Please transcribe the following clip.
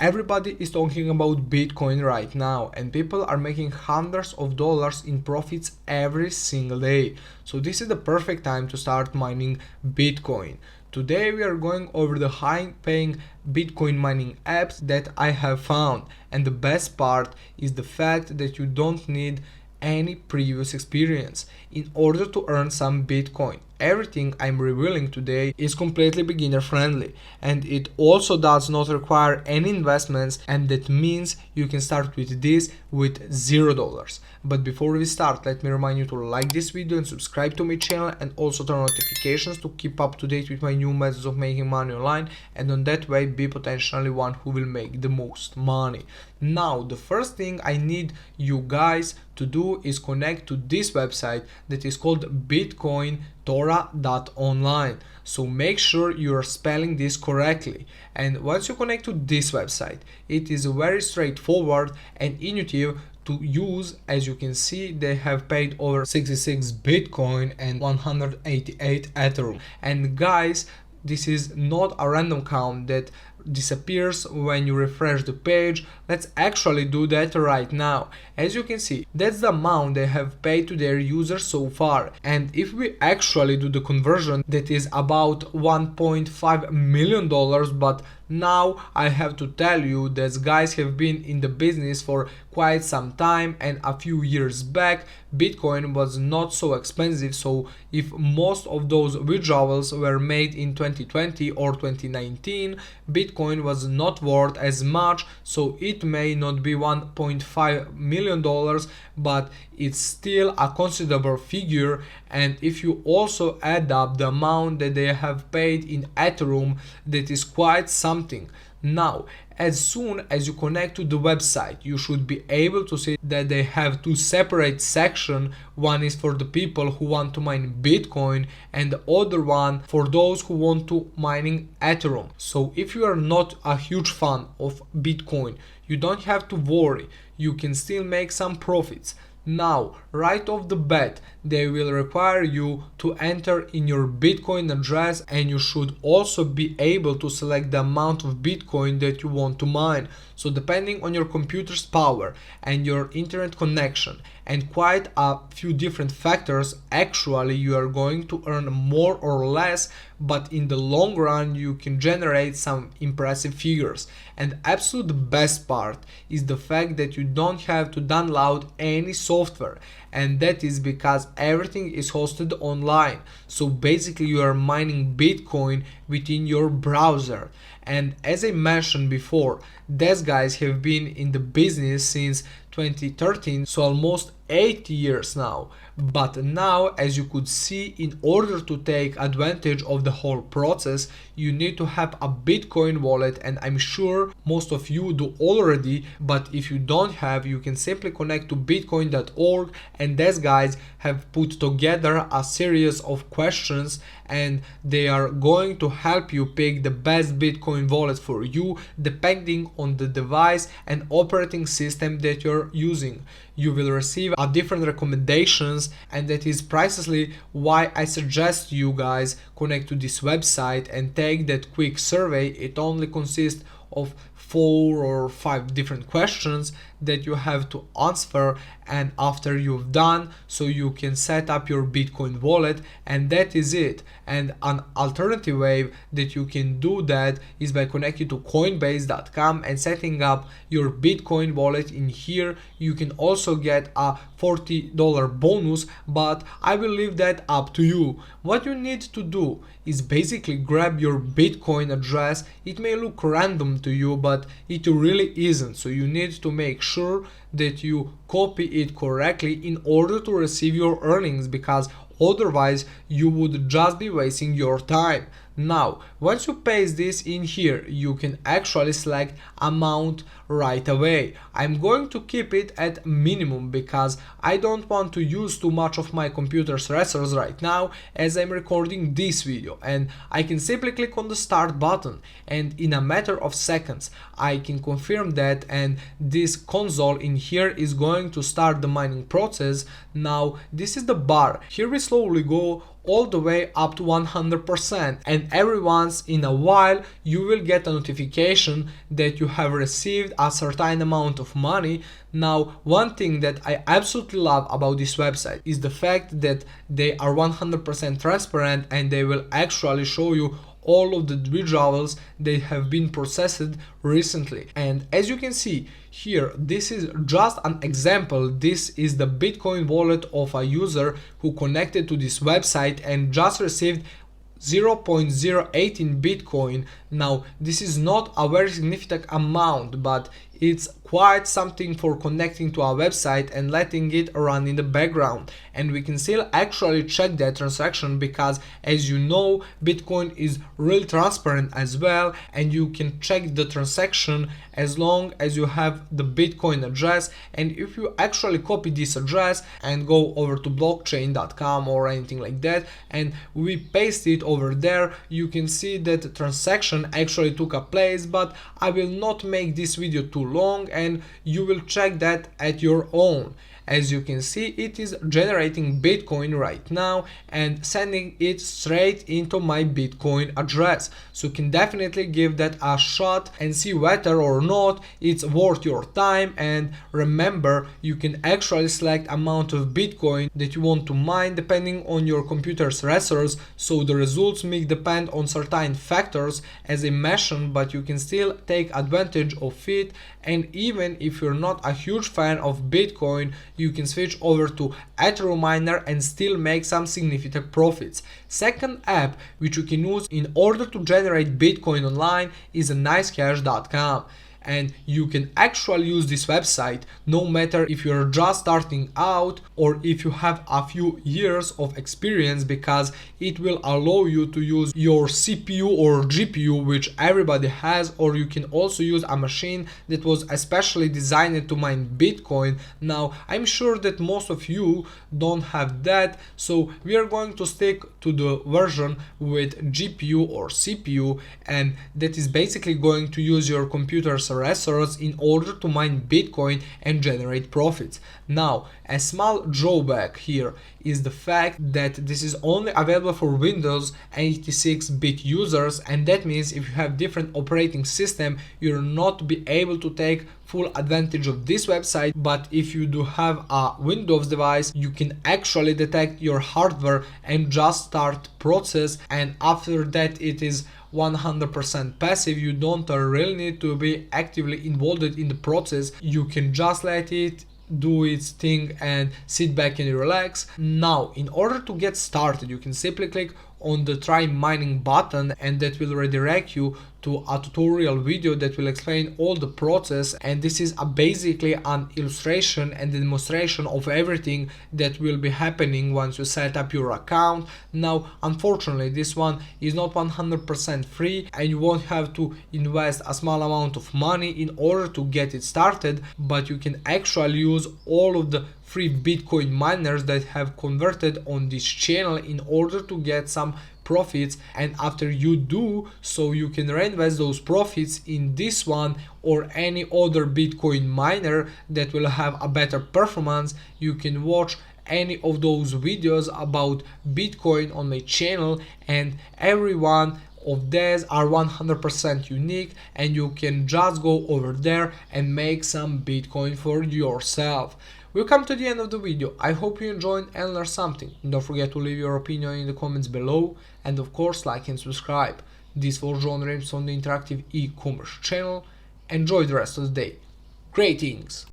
Everybody is talking about Bitcoin right now, and people are making hundreds of dollars in profits every single day. So this is the perfect time to start mining Bitcoin. Today we are going over the high-paying Bitcoin mining apps that I have found, and the best part is the fact that you don't need any previous experience in order to earn some Bitcoin. Everything I'm revealing today is completely beginner friendly, and it also does not require any investments, and that means you can start with this with $0. But before we start, let me remind you to like this video and subscribe to my channel, and also turn on notifications to keep up to date with my new methods of making money online, and on that way be potentially one who will make the most money. Now, the first thing I need you guys to do is connect to this website that is called Bitcointorah.online. So make sure you are spelling this correctly. And once you connect to this website, it is very straightforward and intuitive to use. As you can see, they have paid over 66 Bitcoin and 188 Ethereum. And guys, this is not a random count that disappears when you refresh the page. Let's actually do that right now. As you can see, that's the amount they have paid to their users so far, and if we actually do the conversion, that is about $1.5 million. But now I have to tell you that guys have been in the business for quite some time, and a few years back Bitcoin was not so expensive. So if most of those withdrawals were made in 2020 or 2019, Bitcoin was not worth as much. So it may not be $1.5 million, but it's still a considerable figure. And if you also add up the amount that they have paid in Ethereum, that is quite something. Now, as soon as you connect to the website, you should be able to see that they have two separate sections. One is for the people who want to mine Bitcoin, and the other one for those who want to mining Ethereum. So if you are not a huge fan of Bitcoin, you don't have to worry, you can still make some profits. Now, right off the bat, they will require you to enter in your Bitcoin address, and you should also be able to select the amount of Bitcoin that you want to mine. So depending on your computer's power and your internet connection and quite a few different factors, actually you are going to earn more or less, but in the long run you can generate some impressive figures. And absolute best part is the fact that you don't have to download any software, and that is because everything is hosted online. So basically you are mining Bitcoin within your browser. And as I mentioned before, these guys have been in the business since 2013, so almost 8 years now. But now, as you could see, in order to take advantage of the whole process, you need to have a Bitcoin wallet, and I'm sure most of you do already. But if you don't have, you can simply connect to bitcoin.org, and these guys have put together a series of questions, and they are going to help you pick the best Bitcoin wallet for you depending on the device and operating system that you're using. You will receive a different recommendations, and that is precisely why I suggest you guys connect to this website and take that quick survey. It only consists of 4 or 5 different questions that you have to answer, and after you've done so, you can set up your Bitcoin wallet, and that is it. And an alternative way that you can do that is by connecting to coinbase.com and setting up your Bitcoin wallet in here. You can also get a $40 bonus, but I will leave that up to you. What you need to do is basically grab your Bitcoin address. It may look random to you, but it really isn't. So you need to make sure that you copy it correctly in order to receive your earnings, because otherwise you would just be wasting your time. Now, once you paste this in here, you can actually select amount right away. I'm going to keep it at minimum because I don't want to use too much of my computer's resources right now as I'm recording this video, and I can simply click on the start button, and in a matter of seconds I can confirm that, and this console in here is going to start the mining process. Now this is the bar. Here we slowly go all the way up to 100%, and every once in a while you will get a notification that you have received a certain amount of money. Now, one thing that I absolutely love about this website is the fact that they are 100% transparent and they will actually show you all of the withdrawals that have been processed recently. And as you can see here, this is just an example. This is the Bitcoin wallet of a user who connected to this website and just received 0.018 Bitcoin. Now, this is not a very significant amount, but it's quite something for connecting to our website and letting it run in the background. And we can still actually check that transaction because, as you know, Bitcoin is really transparent as well, and you can check the transaction as long as you have the Bitcoin address. And if you actually copy this address and go over to blockchain.com or anything like that, and we paste it over there, you can see that the transaction actually took a place. But I will not make this video too long, and you will check that at your own. As you can see, it is generating Bitcoin right now and sending it straight into my Bitcoin address. So you can definitely give that a shot and see whether or not it's worth your time. And remember, you can actually select amount of Bitcoin that you want to mine depending on your computer's resource. So the results may depend on certain factors as I mentioned, but you can still take advantage of it. And even if you're not a huge fan of Bitcoin, you can switch over to Ethereum miner and still make some significant profits. Second app which you can use in order to generate Bitcoin online is nicecash.com. And you can actually use this website no matter if you're just starting out or if you have a few years of experience, because it will allow you to use your CPU or GPU, which everybody has, or you can also use a machine that was especially designed to mine Bitcoin. Now, I'm sure that most of you don't have that, so we are going to stick to the version with GPU or CPU, and that is basically going to use your computer's resource in order to mine Bitcoin and generate profits. Now, a small drawback here is the fact that this is only available for Windows 86-bit users, and that means if you have different operating system, you'll not be able to take full advantage of this website. But if you do have a Windows device, you can actually detect your hardware and just start process, and after that it is 100% passive. You don't really need to be actively involved in the process. You can just let it do its thing and sit back and relax. Now, in order to get started, you can simply click on the try mining button, and that will redirect you to a tutorial video that will explain all the process. And this is basically an illustration and demonstration of everything that will be happening once you set up your account. Now, unfortunately, this one is not 100% free, and you won't have to invest a small amount of money in order to get it started, but you can actually use all of the free Bitcoin miners that have converted on this channel in order to get some profits. And after you do so, you can reinvest those profits in this one or any other Bitcoin miner that will have a better performance. You can watch any of those videos about Bitcoin on my channel, and every one of these are 100% unique, and you can just go over there and make some Bitcoin for yourself. We've come to the end of the video. I hope you enjoyed and learned something. Don't forget to leave your opinion in the comments below, and of course like and subscribe. This was John Rames on the Interactive e-commerce channel. Enjoy the rest of the day. Greetings!